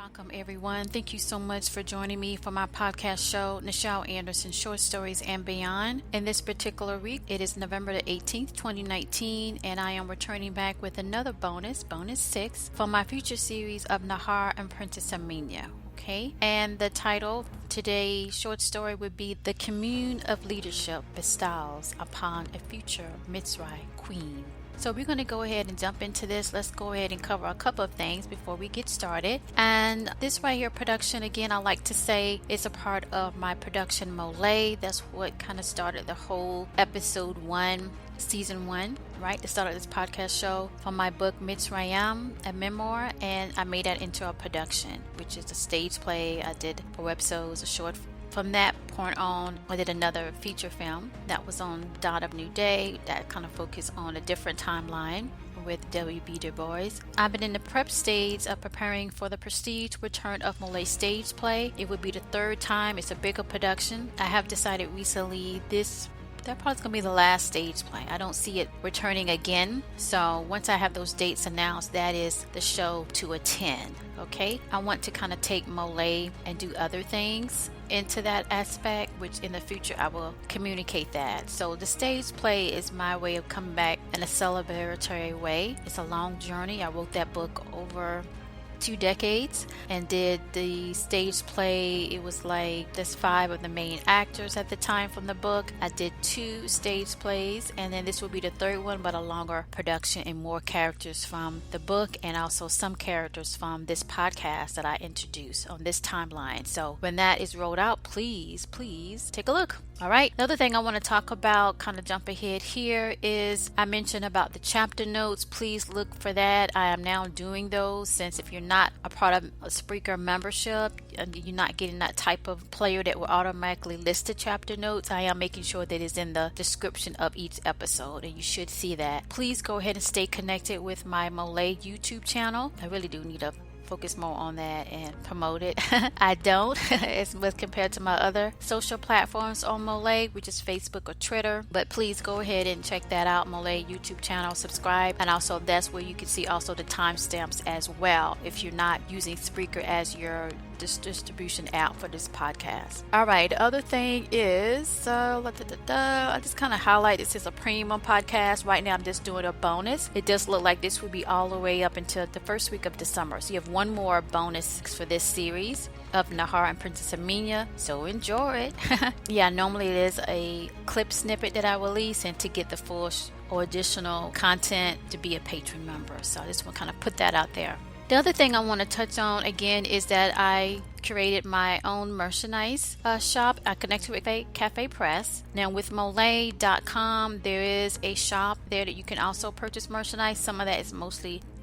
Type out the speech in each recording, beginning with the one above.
Welcome, everyone. Thank you so much for joining me for my podcast show, Nichel Anderson Short Stories and Beyond. In this particular week, it is November the 18th, 2019, and I am returning back with another bonus 6, for my future series of Nahor and Princess Aamina. Okay, and the title today's short story would be The Commune of Leadership bestows upon a future Mitsry Queen. So we're going to go ahead and jump into this. Let's go ahead and cover a couple of things before we get started. And this right here production, again, I like to say is a part of my production MOLIAE. That's what kind of started the whole episode 1, season 1, right? The start of this podcast show from my book Mitsry Queen, a memoir, and I made that into a production, which is a stage play. I did 4 episodes, a short. From that point on, I did another feature film that was on Dawn of New Day that kind of focused on a different timeline with W.B. Du Bois. I've been in the prep stage of preparing for the prestige return of MOLIAE stage play. It would be the 3rd time. It's a bigger production. I have decided recently that probably going to be the last stage play. I don't see it returning again. So once I have those dates announced, that is the show to attend. Okay, I want to kind of take MOLIAE and do other things into that aspect, which in the future I will communicate that. So the stage play is my way of coming back in a celebratory way. It's a long journey. I wrote that book over 2 decades and did the stage play. It was like there's 5 of the main actors at the time from the book. I did 2 stage plays, and then this will be the 3rd one, but a longer production and more characters from the book and also some characters from this podcast that I introduced on this timeline. So when that is rolled out, please take a look. All right, another thing I want to talk about, kind of jump ahead here, is I mentioned about the chapter notes. Please look for that. I am now doing those, since if you're not a part of a Spreaker membership and you're not getting that type of player that will automatically list the chapter notes, I am making sure that it's in the description of each episode, and you should see that. Please go ahead and stay connected with my MOLIAE YouTube channel. I really do need to focus more on that and promote it. I don't as compared to my other social platforms on MOLIAE, which is Facebook or Twitter. But please go ahead and check that out, MOLIAE YouTube channel, subscribe, and also that's where you can see also the timestamps as well if you're not using Spreaker as your distribution app for this podcast. All right, the other thing is I just kind of highlight this is a premium podcast. Right now I'm just doing a bonus. It does look like this will be all the way up until the 1st week of December, so you have one more bonus for this series of Nahor and Princess Aamina, so enjoy it. Yeah, normally it is a clip snippet that I release, and to get the full or additional content, to be a patron member. So I just want to kind of put that out there. The other thing I want to touch on again is that I created my own merchandise shop. I connected with Cafe Press. Now with MOLIAE.com, there is a shop there that you can also purchase merchandise. Some of that is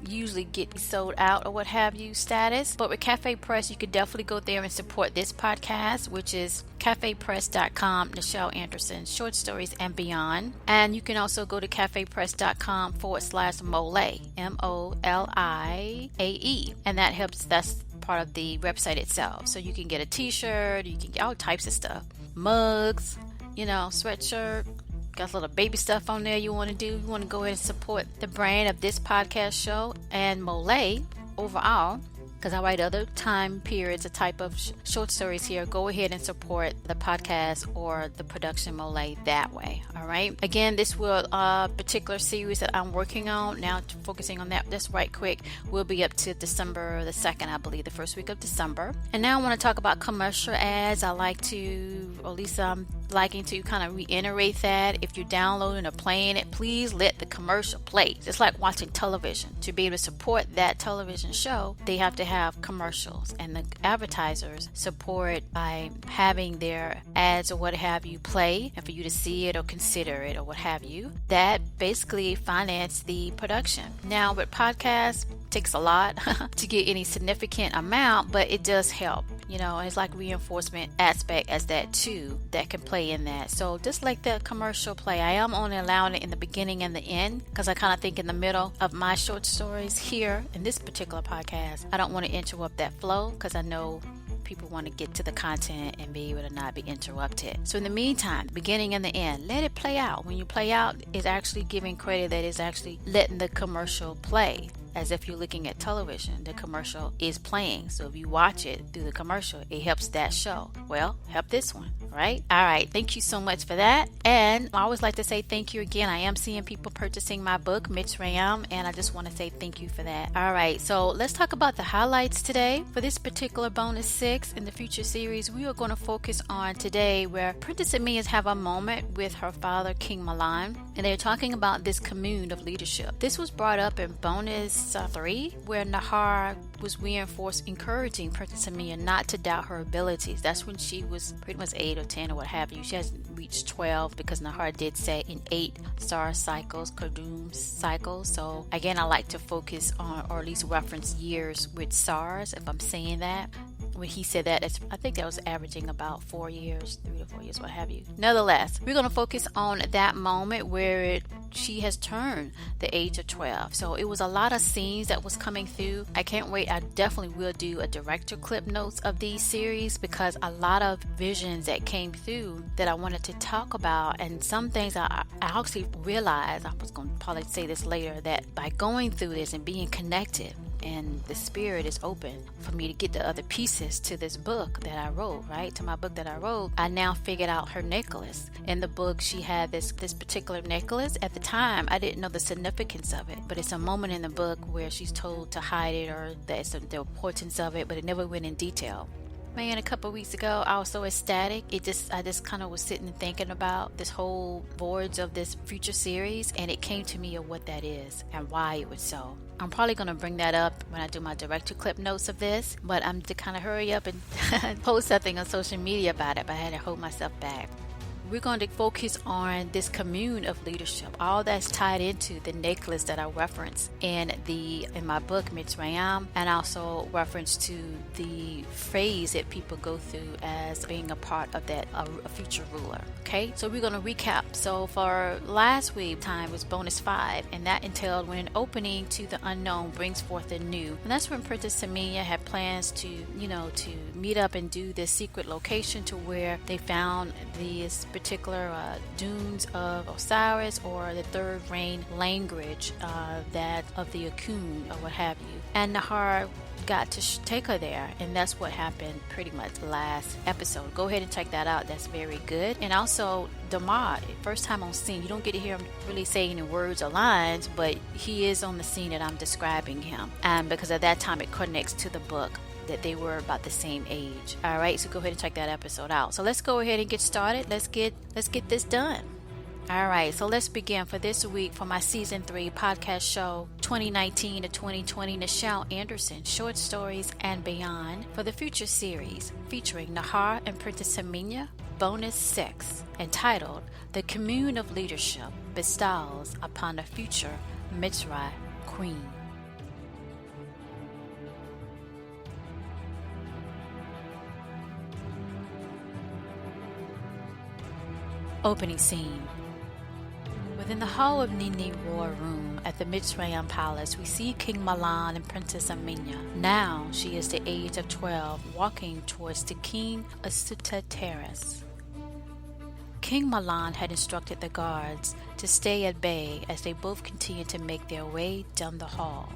usually get sold out or what have you status, but with Cafe Press you could definitely go there and support this podcast, which is cafepress.com, Nichel Anderson Short Stories and Beyond. And you can also go to cafepress.com/MOLIAE, MOLIAE, and that's part of the website itself. So you can get a t-shirt, you can get all types of stuff, mugs, sweatshirt. Got a little baby stuff on there you want to do. You want to go ahead and support the brand of this podcast show and MOLIAE overall, because I write other time periods, a type of short stories here. Go ahead and support the podcast or the production MOLIAE that way. All right. Again, this will particular series that I'm working on now, focusing on that just right quick, will be up to December the 2nd, I believe, the 1st week of December. And now I want to talk about commercial ads. I like to, or at least I'm liking to kind of reiterate that if you're downloading or playing it, please let the commercial play. Just like watching television. To be able to support that television show, they have to have commercials, and the advertisers support by having their ads or what have you play, and for you to see it or consider it or what have you. That basically finance the production. Now with podcasts, it takes a lot to get any significant amount, but it does help. It's like reinforcement aspect as that too, that can play in that. So just like the commercial play, I am only allowing it in the beginning and the end, because I kind of think in the middle of my short stories here in this particular podcast, I don't want to interrupt that flow, because I know people want to get to the content and be able to not be interrupted. So in the meantime, beginning and the end, let it play out. When you play out, it's actually giving credit that is actually letting the commercial play. as if you're looking at television. The commercial is playing. So if you watch it through the commercial, it helps that show. Well, help this one, right? All right. Thank you so much for that. And I always like to say thank you again. I am seeing people purchasing my book, Mitsry Queen, and I just want to say thank you for that. All right. So let's talk about the highlights today. For this particular bonus 6 in the future series, we are going to focus on today where Princess Aamina have a moment with her father, King Mahlon, and they're talking about this Commune of Leadership. This was brought up in bonus 3, where Nahor was reinforced, encouraging Princess Aamina not to doubt her abilities. That's when she was pretty much 8 or 10 or what have you. She hasn't reached 12 because Nahor did say in 8 star cycles, Commune cycles. So again, I like to focus on, or at least reference years with sars, if I'm saying that. When he said that, I think that was averaging about 4 years, 3 to 4 years, what have you. Nonetheless, we're going to focus on that moment where she has turned the age of 12. So it was a lot of scenes that was coming through. I can't wait. I definitely will do a director clip notes of these series because a lot of visions that came through that I wanted to talk about, and some things I actually realized, I was going to probably say this later, that by going through this and being connected, and the spirit is open for me to get the other pieces to this book that I wrote, right? To my book that I wrote. I now figured out her necklace. In the book, she had this particular necklace. At the time, I didn't know the significance of it, but it's a moment in the book where she's told to hide it, or that's the importance of it, but it never went in detail. Man, a couple of weeks ago, I was so ecstatic. I just kind of was sitting and thinking about this whole boards of this future series, and it came to me of what that is and why it was so. I'm probably going to bring that up when I do my director clip notes of this, but I'm to kind of hurry up and post something on social media about it, but I had to hold myself back. We're going to focus on this Commune of Leadership. All that's tied into the necklace that I referenced in my book, Mitsry Queen, and also reference to the phrase that people go through as being a part of that, a future ruler. Okay, so we're going to recap. So for last week, time was bonus 5, and that entailed when an opening to the unknown brings forth the new. And that's when Princess Aamina had plans to meet up and do this secret location to where they found this particular dunes of Osiris, or the third reign language that of the Cocoon or what have you. And Nahor got to take her there, and that's what happened pretty much last episode. Go ahead and check that out. That's very good. And also Damar, first time on scene. You don't get to hear him really saying in words or lines, but he is on the scene that I'm describing him, and because at that time it connects to the book that they were about the same age. All right, so go ahead and check that episode out. So let's go ahead and get started. Let's get this done. All right, so let's begin for this week for my season 3 podcast show 2019 to 2020 Nichel Anderson short stories and beyond for the future series featuring Nahor and Princess Aamina, bonus 6, entitled "The Commune of Leadership Bestows Upon the Future Mitsry Queen." Opening scene. Within the hall of Nini Roar Room at the Mitsry Queen Palace, we see King Mahlon and Princess Aamina. Now she is the age of 12, walking towards the King Asuta Terrace. King Mahlon had instructed the guards to stay at bay as they both continued to make their way down the hall.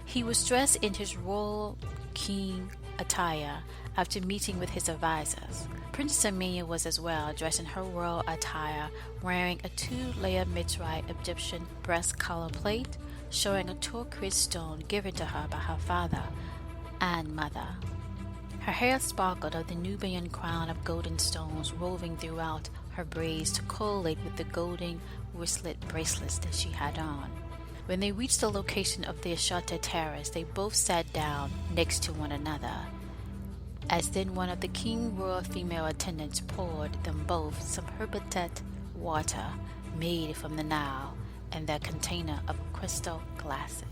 He was dressed in his royal king attire after meeting with his advisors. Princess Aamina was as well, dressed in her royal attire, wearing a 2-layer Mitsry Egyptian breast collar plate, showing a turquoise stone given to her by her father and mother. Her hair sparkled of the Nubian crown of golden stones roving throughout her braids to collate with the golden wristlet bracelets that she had on. When they reached the location of the Asuta Terrace, they both sat down next to one another. As then one of the King Royal female attendants poured them both some herbatet water made from the Nile and their container of crystal glasses.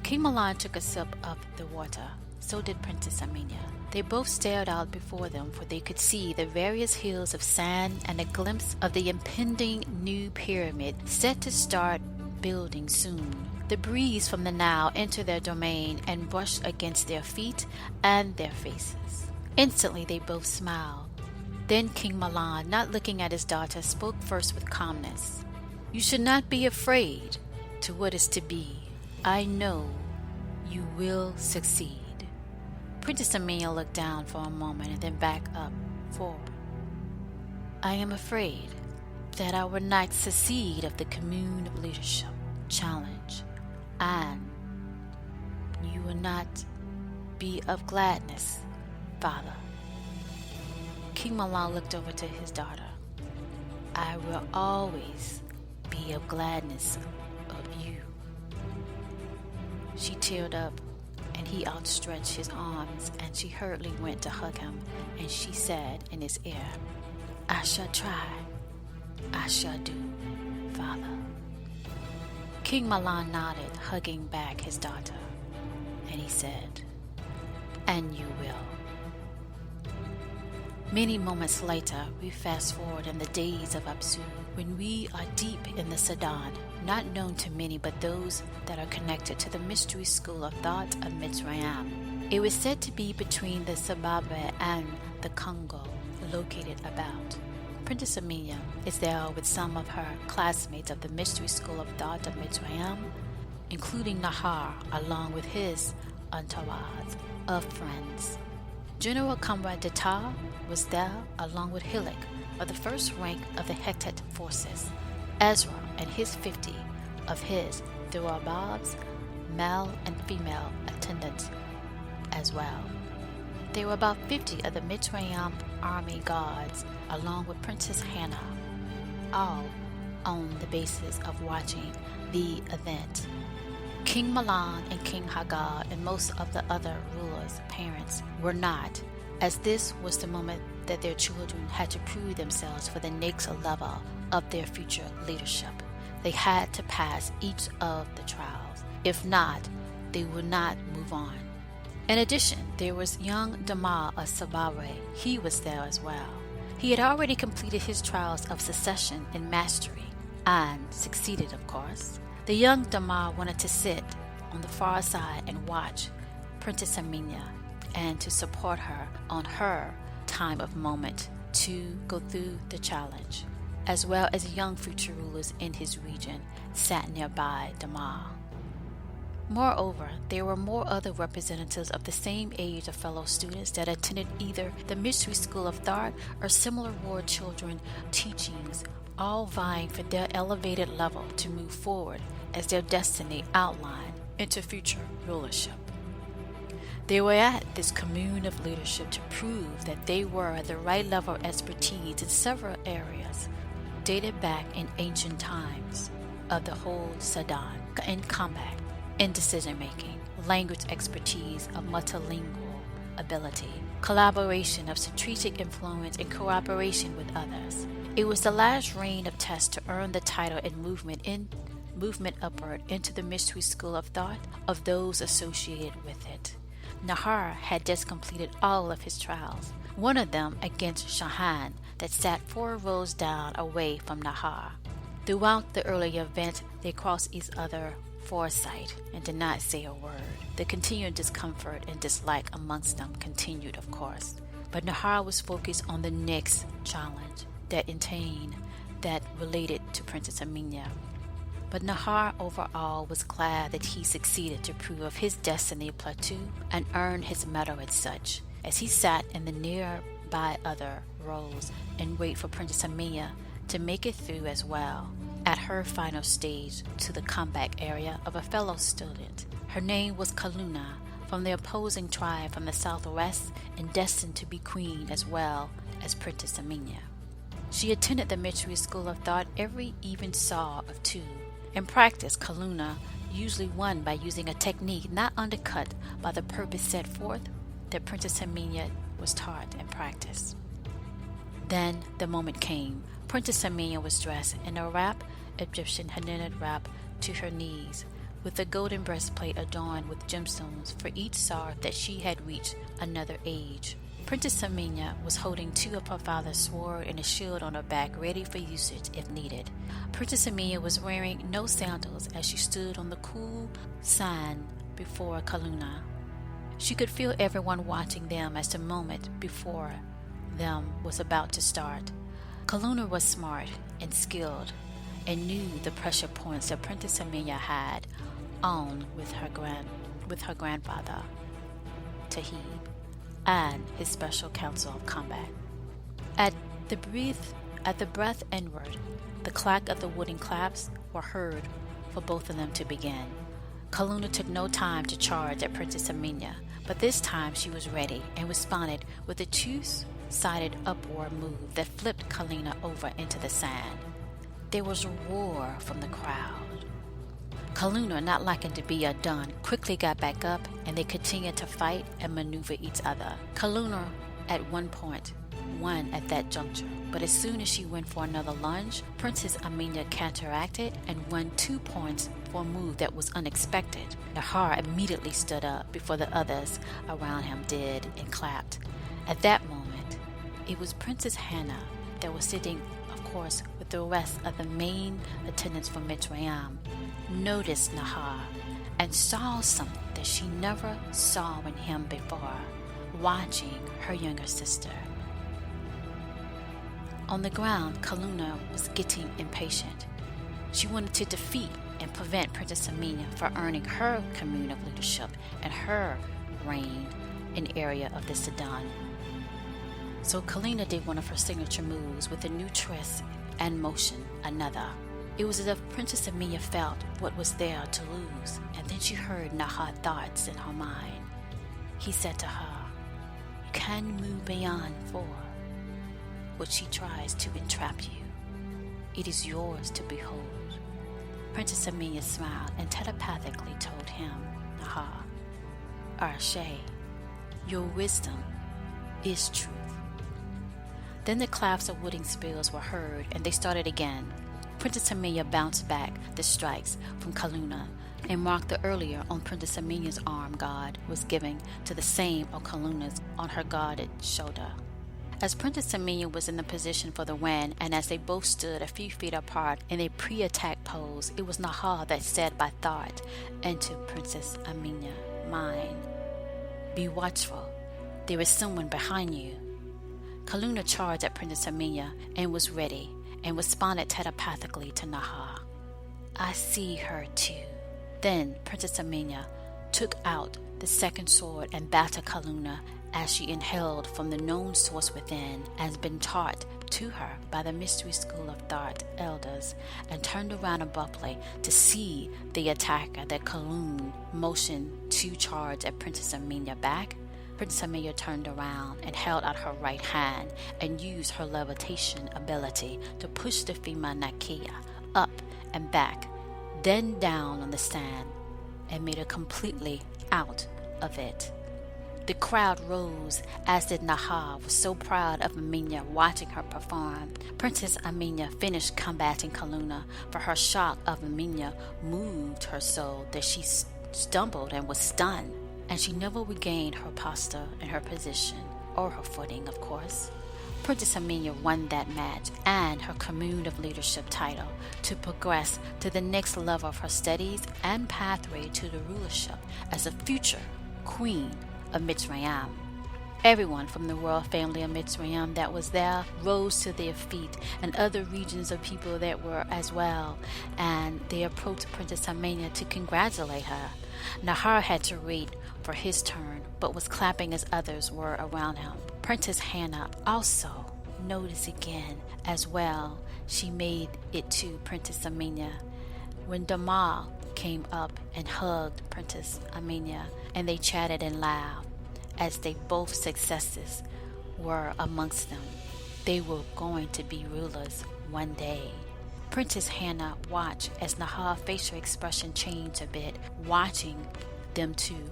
King Mahlon took a sip of the water. So did Princess Aamina. They both stared out before them, for they could see the various hills of sand and a glimpse of the impending new pyramid set to start building soon. The breeze from the Nile entered their domain and brushed against their feet and their faces. Instantly they both smiled. Then King Mahlon, not looking at his daughter, spoke first with calmness. "You should not be afraid to what is to be. I know You will succeed. Princess Aamina looked down for a moment and then back up, forward. I am afraid that I will not succeed of the Commune of Leadership challenge, and you will not be of gladness, Father. King Mahlon looked over to his daughter. I will always be of gladness of you. She teared up, and he outstretched his arms, and she hurriedly went to hug him, and she said in his ear, I shall try. I shall do, Father. King Mahlon nodded, hugging back his daughter, and he said, and you will. Many moments later, we fast forward in the days of Apsu, when we are deep in the Sudan, not known to many but those that are connected to the mystery school of thought of Mitsrayim. It was said to be between the Zimbabwe and the Congo, located about. Princess Aamina is there with some of her classmates of the mystery school of thought of Mitsrayim, including Nahor, along with his entourage of friends. General Comrade Deta was there along with Hillik of the first rank of the Hethet forces, Ezra and his 50 of his Thurababs, male and female attendants as well. There were about 50 of the Mitsrayim army guards along with Princess Hannah, all on the basis of watching the event. King Mahlon and King Hagar and most of the other rulers' parents were not, as this was the moment that their children had to prove themselves for the next level of their future leadership. They had to pass each of the trials. If not, they would not move on. In addition, there was young Dama of Zimbabwe. He was there as well. He had already completed his trials of succession and mastery, and succeeded, of course. The young Dama wanted to sit on the far side and watch Princess Aamina and to support her on her time of moment to go through the challenge, as well as young future rulers in his region sat nearby Dama. Moreover, there were more other representatives of the same age of fellow students that attended either the Mystery School of Thought or similar war children teachings, all vying for their elevated level to move forward as their destiny outlined into future rulership. They were at this Commune of Leadership to prove that they were at the right level of expertise in several areas dated back in ancient times of the whole Sudan, in combat, in decision-making, language expertise of multilingual ability, collaboration of strategic influence, and cooperation with others. It was the last reign of tests to earn the title and movement upward into the mystery school of thought of those associated with it. Nahor had just completed all of his trials, one of them against Shahan that sat 4 rows down away from Nahor. Throughout the earlier event, they crossed each other foresight and did not say a word. The continued discomfort and dislike amongst them continued, of course, but Nahor was focused on the next challenge that related to Princess Aamina. But Nahor overall was glad that he succeeded to prove of his destiny plateau and earn his medal as such, as he sat in the nearby other rows and wait for Princess Aamina to make it through as well at her final stage to the combat area of a fellow student. Her name was Kaluna, from the opposing tribe from the southwest and destined to be queen as well as Princess Aamina. She attended the Mitsry School of Thought every even saw of 2. In practice, Kaluna usually won by using a technique not undercut by the purpose set forth that Princess Aamina was taught in practice. Then the moment came. Princess Aamina was dressed in a wrap, Egyptian Hanenid wrap to her knees, with a golden breastplate adorned with gemstones for each sar that she had reached another age. Princess Aamina was holding 2 of her father's sword and a shield on her back, ready for usage if needed. Princess Aamina was wearing no sandals as she stood on the cool sand before Kaluna. She could feel everyone watching them as the moment before them was about to start. Kaluna was smart and skilled and knew the pressure points that Princess Aamina had on with her with her grandfather, Tahib, and his special council of combat. At the breath inward, the clack of the wooden claps were heard for both of them to begin. Kaluna took no time to charge at Princess Aamina, but this time she was ready and responded with a two-sided upward move that flipped Kaluna over into the sand. There was a roar from the crowd. Kaluna, not liking to be outdone, quickly got back up, and they continued to fight and maneuver each other. Kaluna, at one point, won at that juncture, but as soon as she went for another lunge, Princess Aamina counteracted and won 2 points for a move that was unexpected. Nahor immediately stood up before the others around him did and clapped. At that moment, it was Princess Hannah that was sitting, of course, with the rest of the main attendants from Mitsry, noticed Nahor and saw something that she never saw in him before, watching her younger sister. On the ground, Kaluna was getting impatient. She wanted to defeat and prevent Princess Aamina from earning her Commune of Leadership and her reign in area of the Sudan. So Kaluna did one of her signature moves with a new twist and motion, another. It was as if Princess Aamina felt what was there to lose, and then she heard Nahor's thoughts in her mind. He said to her, "You can move beyond forward. What she tries to entrap you, it is yours to behold." Princess Aamina smiled and telepathically told him, "Nahor, Arshay, your wisdom is truth." Then the claps of wooden spears were heard, and they started again. Princess Aamina bounced back the strikes from Kaluna and marked the earlier on Princess Amina's arm guard was giving to the same of Kaluna's on her guarded shoulder. As Princess Aamina was in the position for the win, and as they both stood a few feet apart in a pre-attack pose, it was Nahor that said by thought into Princess Aamina's mind, "Be watchful. There is someone behind you." Kaluna charged at Princess Aamina and was ready, and responded telepathically to Nahor, "I see her too." Then Princess Aamina took out the second sword and battered Kaluna as she inhaled from the known source within, as been taught to her by the Mystery School of Thought elders, and turned around abruptly to see the attacker that Kaluna motioned to charge at Princess Aamina back. Princess Aamina turned around and held out her right hand and used her levitation ability to push the female Nakia up and back, then down on the sand, and made her completely out of it. The crowd rose, as did Nahor, was so proud of Aamina watching her perform. Princess Aamina finished combating Kaluna, for her shock of Aamina moved her so that she stumbled and was stunned, and she never regained her posture and her position, or her footing, of course. Princess Aamina won that match and her Commune of Leadership title to progress to the next level of her studies and pathway to the rulership as a future Queen of Mitsry. Everyone from the royal family of Mitsry that was there rose to their feet, and other regions of people that were as well, and they approached Princess Aamina to congratulate her. Nahor had to wait for his turn, but was clapping as others were around him. Princess Hannah also noticed again as well. She made it to Princess Aamina when Damal came up and hugged Princess Aamina, and they chatted and laughed as they both successes were amongst them. They were going to be rulers one day. Princess Hannah watched as Nahor's facial expression changed a bit, watching them two.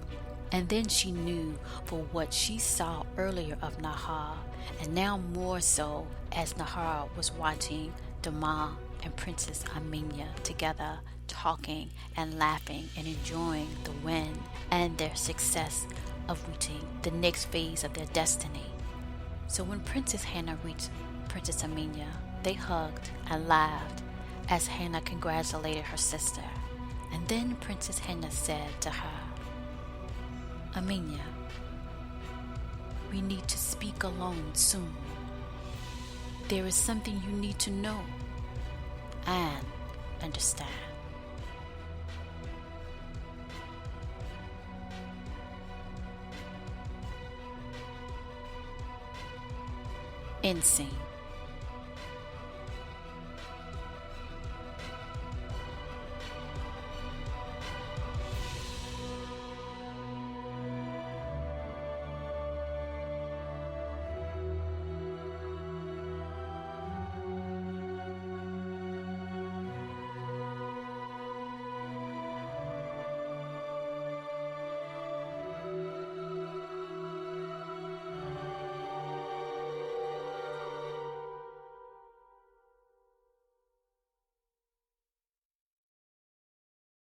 And then she knew for what she saw earlier of Nahor, and now more so as Nahor was watching Damal and Princess Aamina together, talking and laughing and enjoying the win and their success of reaching the next phase of their destiny. So when Princess Hannah reached Princess Aamina, they hugged and laughed as Hannah congratulated her sister. And then Princess Hannah said to her, "Aamina, we need to speak alone soon. There is something you need to know and understand." End scene.